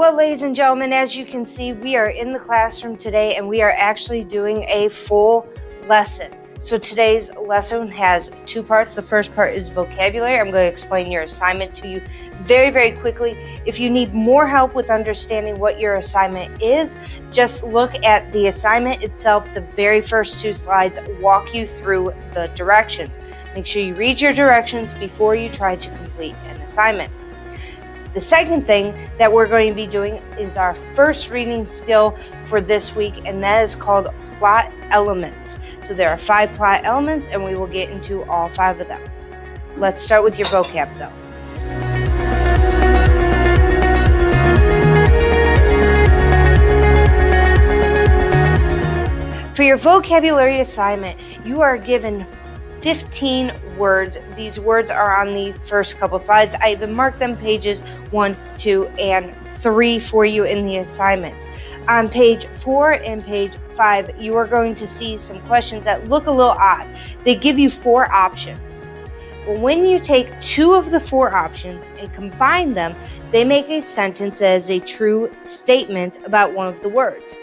Well, ladies and gentlemen, as you can see, we are in the classroom today and we are actually doing a full lesson. So today's lesson has two parts. The first part is vocabulary. I'm going to explain your assignment to you very, very quickly. If you need more help with understanding what your assignment is, just look at the assignment itself. The very first two slides walk you through the directions. Make sure you read your directions before you try to complete an assignment. The second thing that we're going to be doing is our first reading skill for this week, and that is called plot elements. So there are 5 plot elements, and we will get into all 5 of them. Let's start with your vocab, though. For your vocabulary assignment, you are given 15 words. These words are on the first couple slides. I even marked them pages 1, 2, and 3 for you in the assignment. On page 4 and page 5, you are going to see some questions that look a little odd. They give you 4 options. Well, when you take 2 of the 4 options and combine them, they make a sentence that is a true statement about one of the words.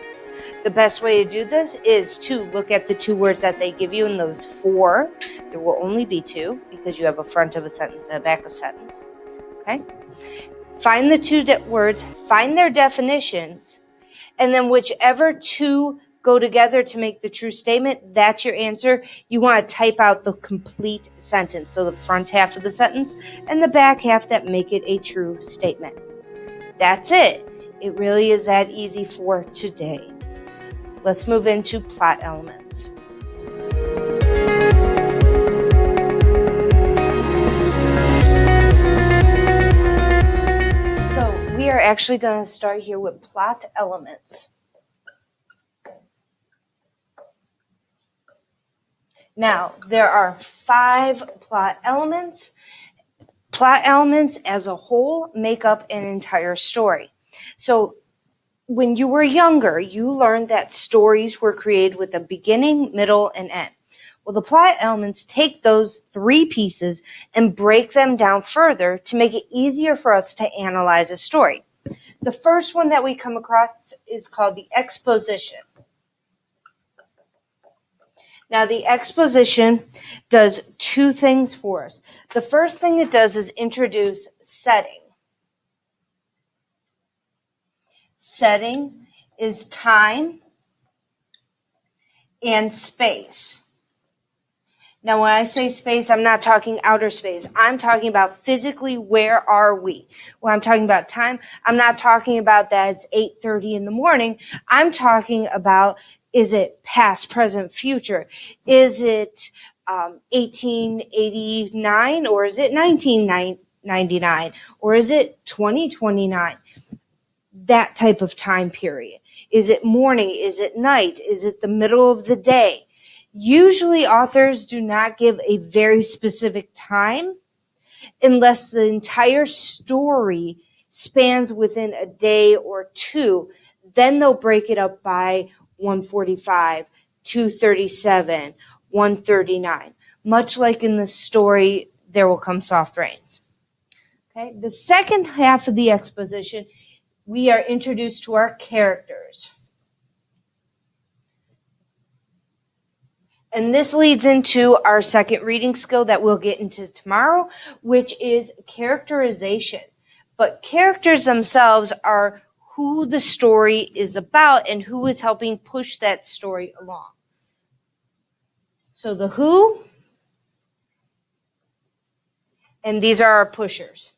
The best way to do this is to look at the 2 words that they give you in those 4. There will only be 2 because you have a front of a sentence and a back of a sentence. Okay? Find the 2 words, find their definitions, and then whichever 2 go together to make the true statement, that's your answer. You want to type out the complete sentence, so the front half of the sentence and the back half that make it a true statement. That's it. It really is that easy for today. Let's move into plot elements. So we are actually going to start here with plot elements. Now, there are 5 plot elements. Plot elements as a whole make up an entire story. So when you were younger, you learned that stories were created with a beginning, middle, and end. Well, the plot elements take those 3 pieces and break them down further to make it easier for us to analyze a story. The first one that we come across is called the exposition. Now, the exposition does 2 things for us. The first thing it does is introduce setting. Setting is time and space. Now, when I say space, I'm not talking outer space. I'm talking about physically, where are we? When I'm talking about time, I'm not talking about that it's 8:30 in the morning. I'm talking about, is it past, present, future? Is it 1889 or is it 1999 or is it 2029? That type of time period. Is it morning? Is it night? Is it the middle of the day? Usually authors do not give a very specific time unless the entire story spans within a day or 2. Then they'll break it up by 145, 237, 139. Much like in the story, There Will Come Soft Rains. Okay. The second half of the exposition, we are introduced to our characters. And this leads into our second reading skill that we'll get into tomorrow, which is characterization. But characters themselves are who the story is about and who is helping push that story along. So the who, and these are our pushers.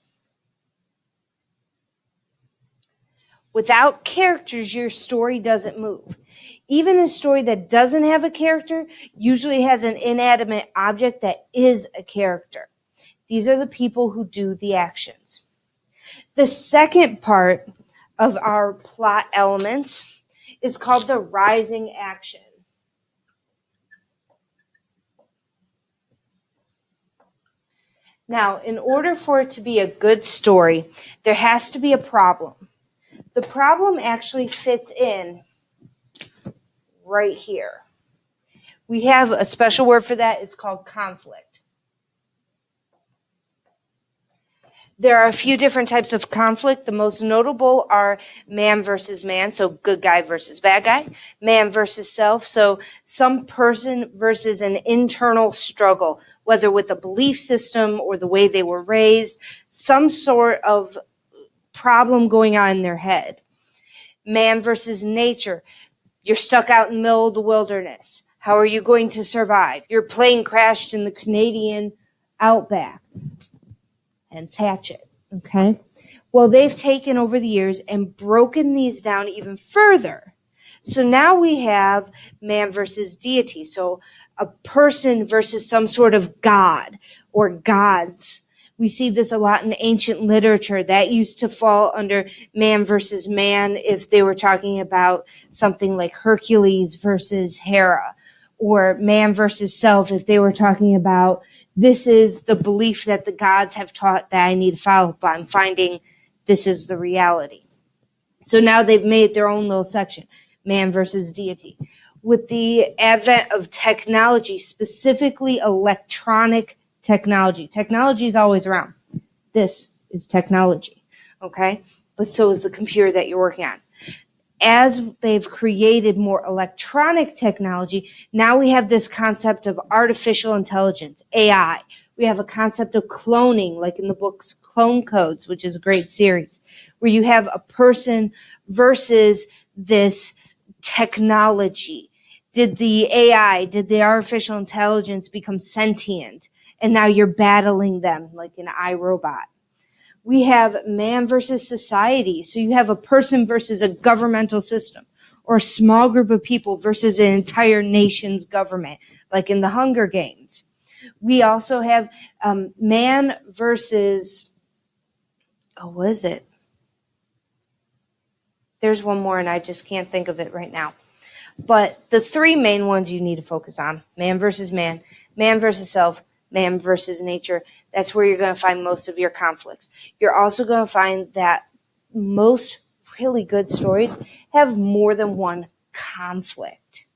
Without characters, your story doesn't move. Even a story that doesn't have a character usually has an inanimate object that is a character. These are the people who do the actions. The second part of our plot elements is called the rising action. Now, in order for it to be a good story, there has to be a problem. The problem actually fits in right here. We have a special word for that. It's called conflict. There are a few different types of conflict. The most notable are man versus man, so good guy versus bad guy. Man versus self, so some person versus an internal struggle, whether with a belief system or the way they were raised, some sort of problem going on in their head. Man versus nature. You're stuck out in the middle of the wilderness. How are you going to survive? Your plane crashed in the Canadian outback. Hence Hatchet, okay? Well, they've taken over the years and broken these down even further. So now we have man versus deity. So a person versus some sort of god or gods. We see this a lot in ancient literature. That used to fall under man versus man if they were talking about something like Hercules versus Hera, or man versus self if they were talking about this is the belief that the gods have taught that I need to follow, but I'm finding this is the reality. So now they've made their own little section, man versus deity. With the advent of technology, specifically electronic technology is always around. This is technology, okay? But so is the computer that you're working on. As they've created more electronic technology, now we have this concept of artificial intelligence, AI. We have a concept of cloning, like in the books Clone Codes, which is a great series, where you have a person versus this technology. Did the AI, did the artificial intelligence become sentient? And now you're battling them like an iRobot. We have man versus society. So you have a person versus a governmental system, or a small group of people versus an entire nation's government, like in the Hunger Games. We also have man versus, what is it? There's one more and I just can't think of it right now. But the three main ones you need to focus on: man versus man, man versus self, man versus nature. That's where you're going to find most of your conflicts. You're also going to find that most really good stories have more than one conflict.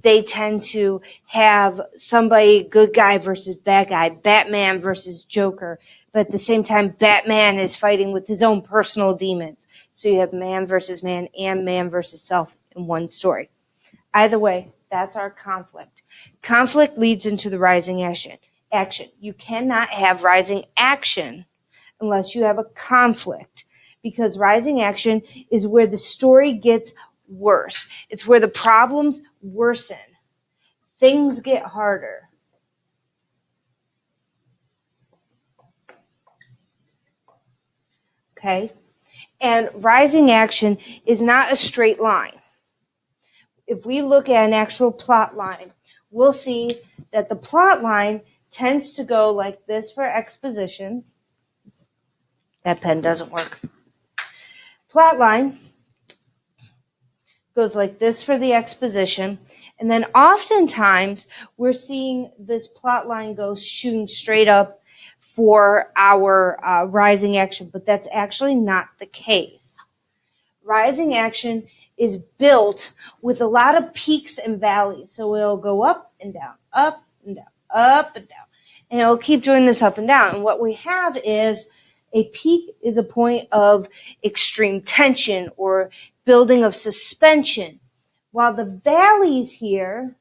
They tend to have somebody, good guy versus bad guy, Batman versus Joker, but at the same time, Batman is fighting with his own personal demons. So you have man versus man and man versus self in one story. Either way, that's our conflict. Conflict leads into the rising action. You cannot have rising action unless you have a conflict, because rising action is where the story gets worse. It's where the problems worsen. Things get harder. Okay? And rising action is not a straight line. If we look at an actual plot line, we'll see that the plot line tends to go like this for exposition. That pen doesn't work. Plot line goes like this for the exposition. And then oftentimes we're seeing this plot line go shooting straight up for our rising action, but that's actually not the case. Rising action is built with a lot of peaks and valleys. So it'll go up and down, up and down, up and down. And it'll keep doing this up and down. And what we have is a peak is a point of extreme tension or building of suspension, while the valleys here,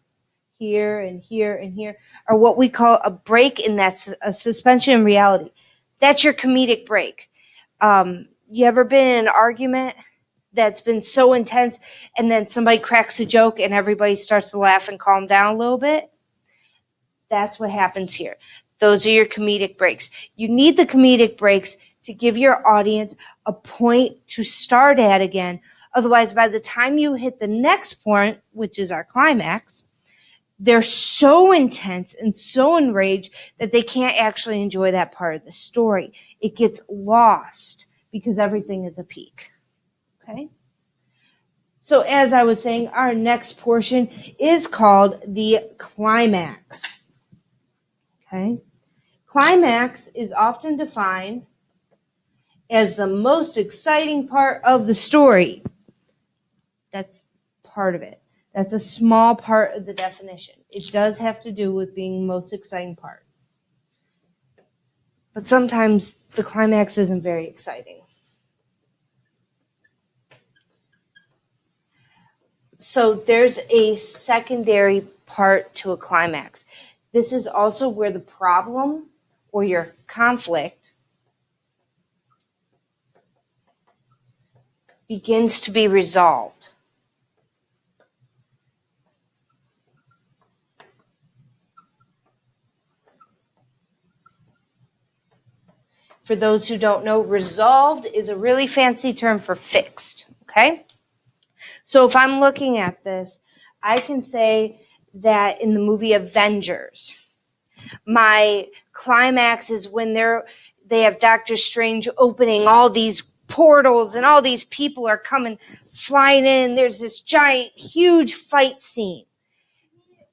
and here, and here are what we call a break in that suspension in reality. That's your comedic break. You ever been in an argument that's been so intense and then somebody cracks a joke and everybody starts to laugh and calm down a little bit? That's what happens here. Those are your comedic breaks. You need the comedic breaks to give your audience a point to start at again. Otherwise, by the time you hit the next point, which is our climax, they're so intense and so enraged that they can't actually enjoy that part of the story. It gets lost because everything is a peak. Okay? So as I was saying, our next portion is called the climax. Okay? Climax is often defined as the most exciting part of the story. That's part of it. That's a small part of the definition. It does have to do with being the most exciting part. but sometimes the climax isn't very exciting. So there's a secondary part to a climax. This is also where the problem or your conflict begins to be resolved. For those who don't know, resolved is a really fancy term for fixed, okay? So if I'm looking at this, I can say that in the movie Avengers, my climax is when they have Doctor Strange opening all these portals and all these people are coming flying in. There's this giant, huge fight scene.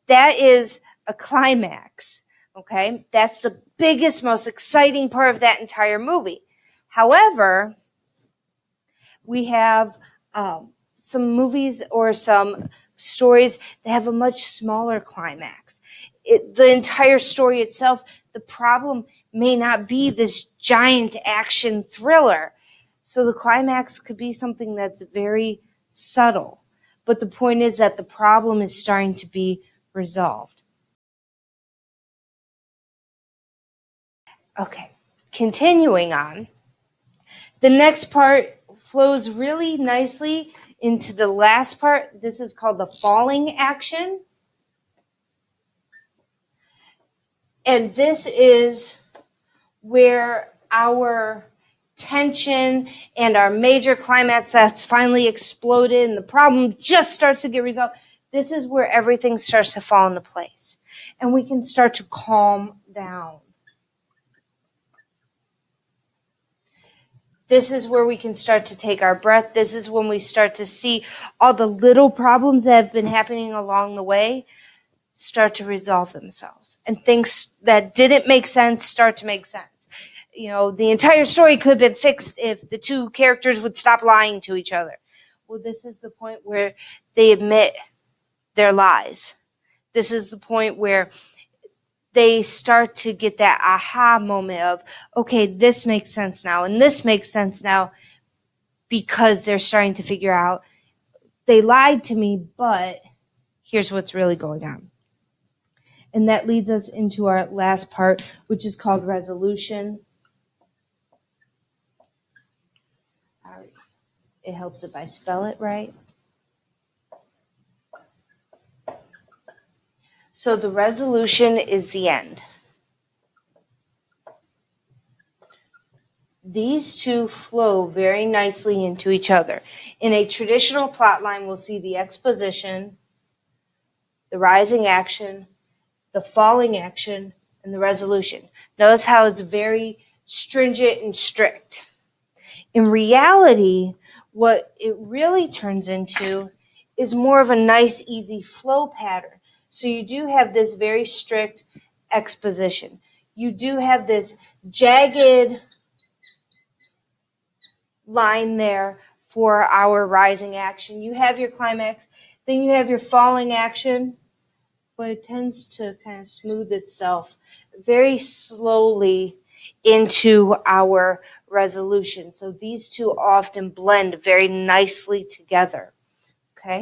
That is a climax, okay? That's the biggest, most exciting part of that entire movie. However, we have some movies or some stories that have a much smaller climax. The entire story itself, the problem may not be this giant action thriller. So the climax could be something that's very subtle. But the point is that the problem is starting to be resolved. Okay, continuing on. The next part flows really nicely into the last part. This is called the falling action. And this is where our tension and our major climax that's finally exploded and the problem just starts to get resolved. This is where everything starts to fall into place. And we can start to calm down. This is where we can start to take our breath. This is when we start to see all the little problems that have been happening along the way start to resolve themselves. And things that didn't make sense start to make sense. You know, the entire story could have been fixed if the two characters would stop lying to each other. Well, this is the point where they admit their lies. This is the point where they start to get that aha moment of, okay, this makes sense now, and this makes sense now, because they're starting to figure out, they lied to me, but here's what's really going on. And that leads us into our last part, which is called resolution. It helps if I spell it right. So the resolution is the end. These two flow very nicely into each other. In a traditional plot line, we'll see the exposition, the rising action, the falling action, and the resolution. Notice how it's very stringent and strict. In reality, what it really turns into is more of a nice, easy flow pattern. So you do have this very strict exposition. You do have this jagged line there for our rising action. You have your climax, then you have your falling action, but it tends to kind of smooth itself very slowly into our resolution. So these two often blend very nicely together. Okay?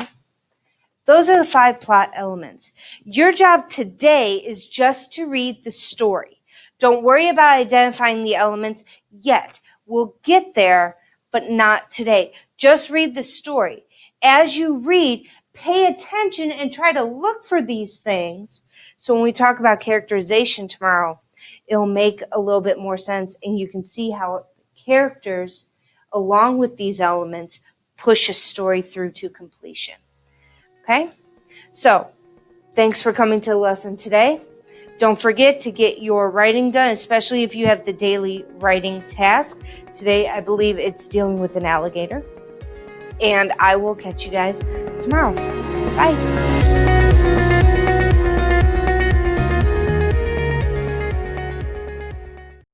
Those are the 5 plot elements. Your job today is just to read the story. Don't worry about identifying the elements yet. We'll get there, but not today. Just read the story. As you read, pay attention and try to look for these things. So when we talk about characterization tomorrow, it'll make a little bit more sense, and you can see how characters, along with these elements, push a story through to completion. Okay? So, thanks for coming to the lesson today. Don't forget to get your writing done, especially if you have the daily writing task. Today, I believe it's dealing with an alligator. And I will catch you guys tomorrow. Bye.